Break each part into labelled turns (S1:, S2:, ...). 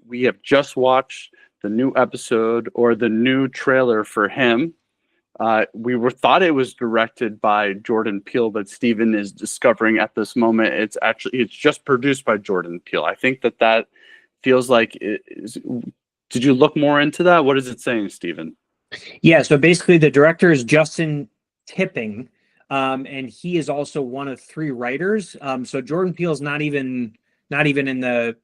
S1: We have just watched the new episode or the new trailer for him. We were thought it was directed by Jordan Peele, but Steven is discovering at this moment it's just produced by Jordan Peele. I think that feels like it is. Did you look more into that? What is it saying, Steven?
S2: Yeah, so basically the director is Justin Tipping, and he is also one of three writers. So Jordan Peele is not even a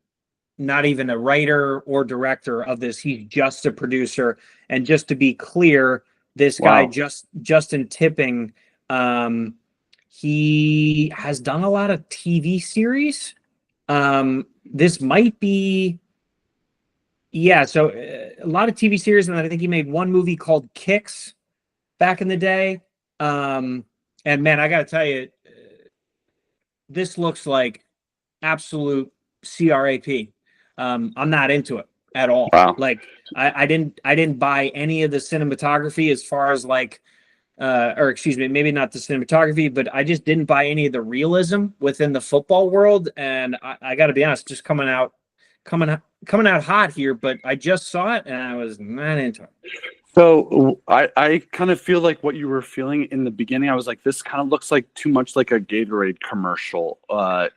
S2: writer or director of this. He's just a producer. And just to be clear, this guy, Justin Tipping, he has done a lot of TV series. This might be, so a lot of TV series, and I think he made one movie called Kicks back in the day. And man, I got to tell you, this looks like absolute crap. I'm not into it at all.
S1: Wow.
S2: Like I didn't buy any of the cinematography as far as like, or excuse me, maybe not the cinematography, but I just didn't buy any of the realism within the football world. And I got to be honest, just coming out hot here, but I just saw it and I was not into it.
S1: So I kind of feel like what you were feeling in the beginning. I was like, this kind of looks like too much like a Gatorade commercial. A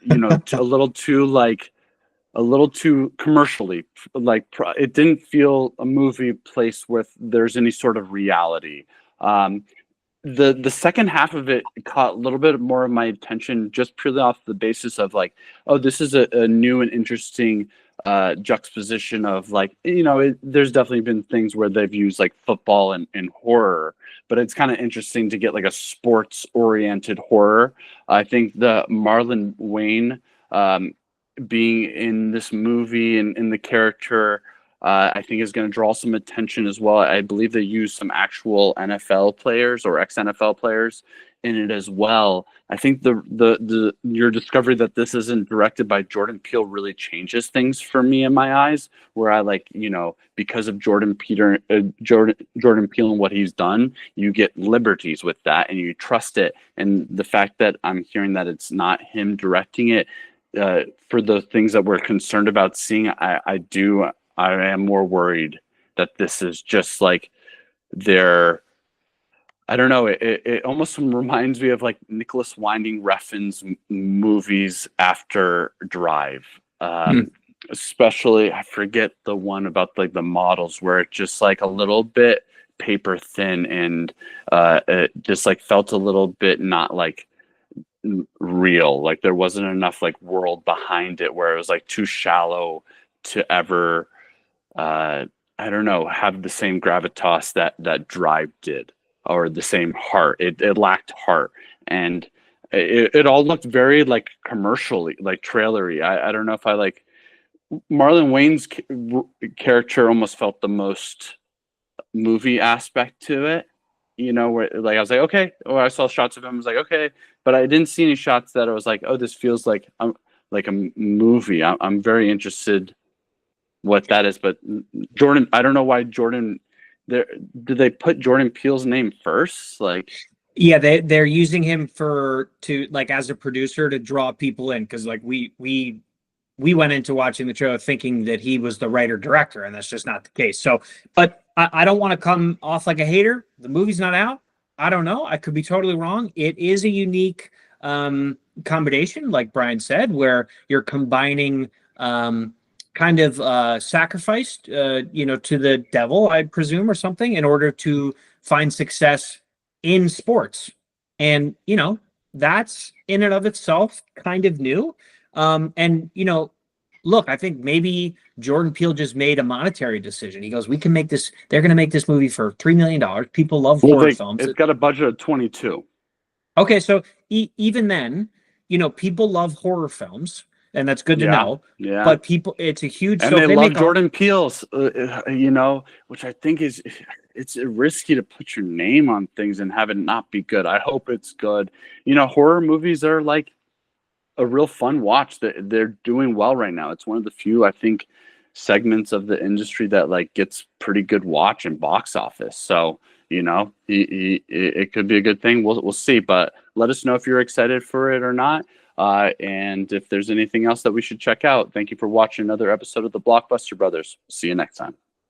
S1: little too commercially, like it didn't feel a movie place where there's any sort of reality. The second half of it caught a little bit more of my attention just purely off the basis of like, oh, this is a new and interesting juxtaposition of like, there's definitely been things where they've used like football and horror, but it's kind of interesting to get like a sports oriented horror. I think the Marlon Wayne being in this movie and in the character, I think is going to draw some attention as well. I believe they use some actual NFL players or ex-NFL players in it as well. I think your discovery that this isn't directed by Jordan Peele really changes things for me in my eyes, where I like, because of Jordan Peele and what he's done, you get liberties with that and you trust it. And the fact that I'm hearing that it's not him directing it, for the things that we're concerned about seeing, I am more worried that this is just like I don't know. It almost reminds me of like Nicholas Winding Refn's movies after Drive. Especially, I forget the one about like the models where it just like a little bit paper thin and it just like felt a little bit not like real. Like there wasn't enough like world behind it, where it was like too shallow to ever I don't know, have the same gravitas that Drive did, or the same heart. It lacked heart, and it all looked very like commercially, like trailery. I don't know if I like Marlon Wayne's character almost felt the most movie aspect to it. Where like I was like, okay, or I saw shots of him, I was like, okay, but I didn't see any shots that I was like, oh, this feels like like a movie. I'm very interested what that is, but Jordan, I don't know why Jordan. Did they put Jordan Peele's name first? Like,
S2: yeah, they're using him to like as a producer to draw people in, because like we went into watching the show thinking that he was the writer director, and that's just not the case. So, but I don't want to come off like a hater. The movie's not out. I don't know. I could be totally wrong. It is a unique combination, like Brian said, where you're combining kind of sacrificed, to the devil, I presume, or something, in order to find success in sports. And, that's in and of itself kind of new. And, look, I think maybe Jordan Peele just made a monetary decision. He goes, we can make this, they're going to make this movie for $3 million. People love horror films.
S1: It's got a budget of 22.
S2: Okay, so even then, people love horror films, and that's good to know.
S1: Yeah.
S2: But it's a huge...
S1: And they love Jordan Peele's, which I think it's risky to put your name on things and have it not be good. I hope it's good. Horror movies are like a real fun watch. That they're doing well right now. It's one of the few, I think, segments of the industry that like gets pretty good watch and box office. So it could be a good thing. We'll see. But let us know if you're excited for it or not. And if there's anything else that we should check out, thank you for watching another episode of the Blockbuster Brothers. See you next time.